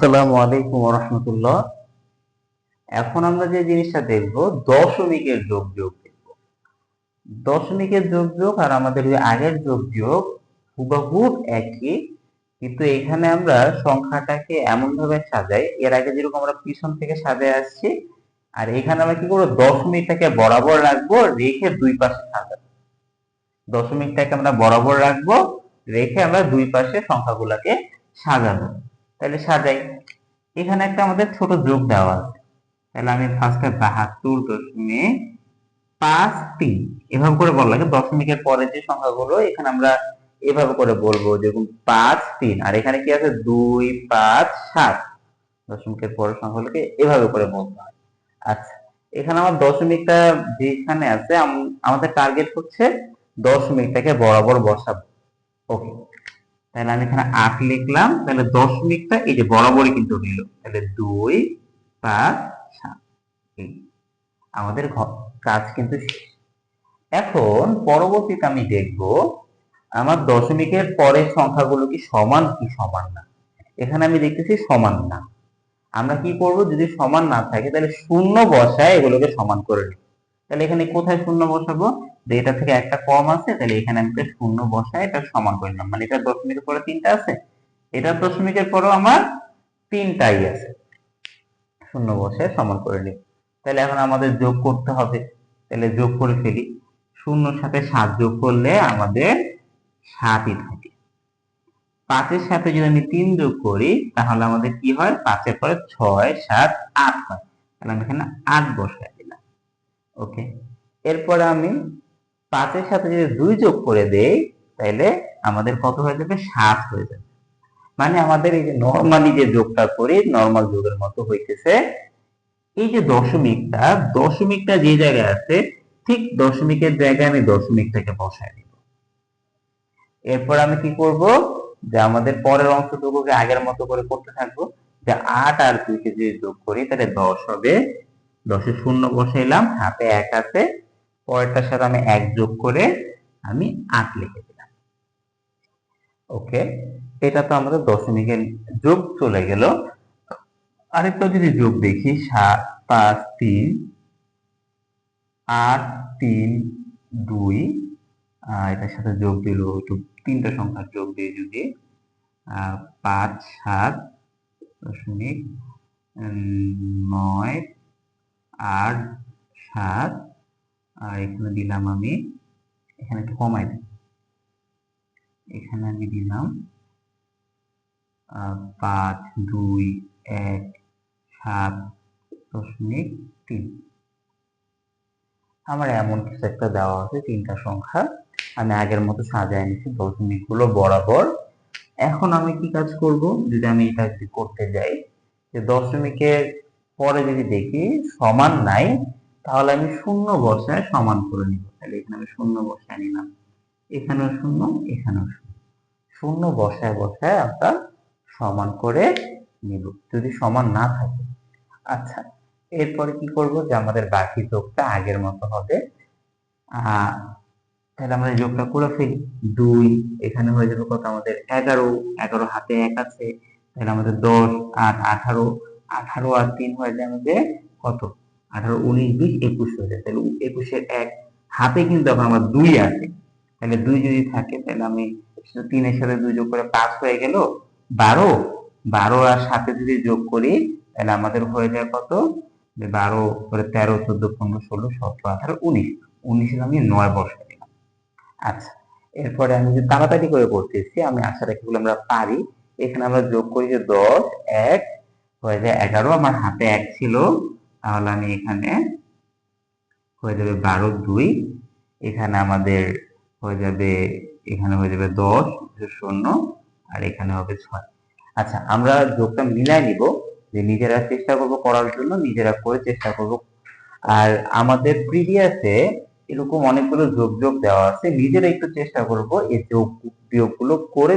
আসসালামু আলাইকুম ওয়া রাহমাতুল্লাহ। এখন আমরা যে জিনিসটা দেখব দশমিকের যোগ দেখব। দশমিকের যোগ আর আমাদের ওই আগের যোগ হুবহু একই, কিন্তু এখানে আমরা সংখ্যাটাকে এমন ভাবে সাজাই, এর আগে যেরকম আমরা পিছন থেকে সাজায় আসছি, আর এখানে আমরা কি করব, দশমিকটাকে বরাবর রাখবো, রেখে দুই পাশে সাজাবো। দশমিকটাকে আমরা বরাবর রাখবো, রেখে আমরা দুই পাশে সংখ্যাগুলোকে সাজাবো। তাহলে সাজাই। এখানে একটা আমাদের ছোট যোগ দেওয়া আছে, তাহলে আমি ফার্স্টে 72.53 এভাবে করে বলা লাগে। দশমিকের পরে যে সংখ্যাগুলো এখানে আমরা এভাবে করে বলবো, যেরকম 5 3, আর এখানে কি আছে 2 5 7। দশমিকের পরের সংখ্যাগুলোকে এভাবে করে বলতে হয়। আচ্ছা, এখানে আমার দশমিকটা যেখানে আছে, আমাদের টার্গেট হচ্ছে দশমিকটাকে বরাবর বসাবো। ওকে, তাহলে আমি এখানে 8 লিখলাম, তাহলে দশমিকটা এই যে বরাবরই কিন্তু নিল, তাহলে 2 5 7। আমাদের কাজ কিন্তু শেষ। এখন পরবর্তীতে আমি দেখব আমার দশমিকের পরের সংখ্যাগুলো কি সমান না। এখানে আমি দেখতেছি সমান না। আমরা কি করব, যদি সমান না থাকে তাহলে শূন্য বসায় এগুলোকে সমান করে নিব। তাহলে এখানে কোথায় শূন্য বসাবো, যে এটা থেকে একটা কম আছে, তাহলে এখানে আমি শূন্য বসায় এটা সমান করে নিলাম। মানে এটা দশমিকের পরে 3টা আছে, এটা দশমিকের পরেও আমার 3টাই আছে, শূন্য বসায় সমান করে নিব। তাহলে এখন আমাদের যোগ করতে হবে, তাহলে যোগ করে ফেলি। শূন্যর সাথে 7 যোগ করলে আমাদের 7ই থাকে। 5-এর সাথে যদি আমি 3 যোগ করি তাহলে আমাদের কি হয়, 5-এর পরে 6 7 8 হয়। তাহলে আমি এখানে 8 বসাই দিলাম। ওকে, এরপরে আমি 5-এর সাথে যদি 2 যোগ করে দেই তাহলে আমাদের কত হয়ে যাবে, 7 হয়ে যাবে। মানে আমাদের এই যে নরমালি যে যোগটা করি, নরমাল যোগের মতো হইতেছে। এই যে দশমিকটা যে জায়গায় আছে, ঠিক দশমিকের জায়গায় আমি দশমিকটাকে বসায় দিব। এরপর আমি কি করব, যে আমাদের পরের অংশটুকুকে আগের মতো করে করতে থাকবো। যে 8 আর 2 কে যদি যোগ করি তাহলে 10 হবে। 10-এ শূন্য বসাইলাম, হাতে 1 আছে, পরেরটার সাথে আমি 1 যোগ করে আমি 8 লিখে দিলাম। ওকে, এটা তো আমাদের দশমিকের যোগ চলে গেল। আরেকটা যদি যোগ দেখি, 7 5 3 8 3 2, এটার সাথে যোগ দিল একটু 3টা সংখ্যার যোগ দিয়ে যদি 5 7 দশমিক 9 8 7, আর এখানে দিলাম আমি, এখানে একটু কমাই দিই, এখানে আমি দিলাম 5 2 1 7 দশমিক 3। আমার এমন কিছু একটা দেওয়া আছে, 3টা সংখ্যা আমি আগের মতো সাজায় নিচ্ছি দশমিক গুলো বরাবর। এখন আমি কি কাজ করব, যদি আমি এটা যদি করতে যাই, যে দশমিকের পরে যদি দেখি সমান নাই, তাহলে আমি শূন্য বসায় সমান করে নিব। তাহলে এখানে আমি শূন্য বসায় নিলাম, এখানেও শূন্য, এখানেও শূন্য। শূন্য বসায় আমরা সমান করে নিব যদি সমান না থাকে। আচ্ছা, এরপরে কি করব, যে আমাদের বাকি যোগটা আগের মতো হবে। তাহলে আমরা যোগটা করে ফেলি। 2 এখানে হয়ে যাবে কত, আমাদের 11। 11 হাতে 1 আছে, তাহলে আমাদের 10 8 18। 18 আর 3 হয়ে যায় আমাদের কত, 18 19 20 21 হয়ে যায়। তাহলে 21-এর 1 হাতে কিন্তু এখন আমার 2 আছে, তাহলে 2 যদি থাকে তাহলে আমি 3-এর সাথে 2 যোগ করে 5 হয়ে গেল 12। 12 আর 7 যদি যোগ করি তাহলে আমাদের হয়ে যায় কত, 12 করে 13 14 15 16 17 18 19। 19-এ আমি 9 বসাই দিলাম। আচ্ছা, এরপরে আমি যদি তাড়াতাড়ি করে করতেছি, আমি আশা রাখি বলে আমরা পারি। এখানে আমরা যোগ করি যে 10 1 হয়ে যায় 11, আমার হাতে 1 ছিল, তাহলে আমি এখানে হয়ে যাবে 12 2, এখানে আমাদের হয়ে যাবে, এখানে হয়ে যাবে 10 শূন্য, আর এখানে হবে 6। আচ্ছা, আমরা যোগটা মিলাই নিব, যে নিজেরা চেষ্টা করব করার জন্য, নিজেরা করে চেষ্টা করব। আর আমাদের প্রিভিয়াসে এরকম অনেকগুলো যোগ দেওয়া আছে, নিজেরা একটু চেষ্টা করব এই যোগ বিয়োগগুলো করে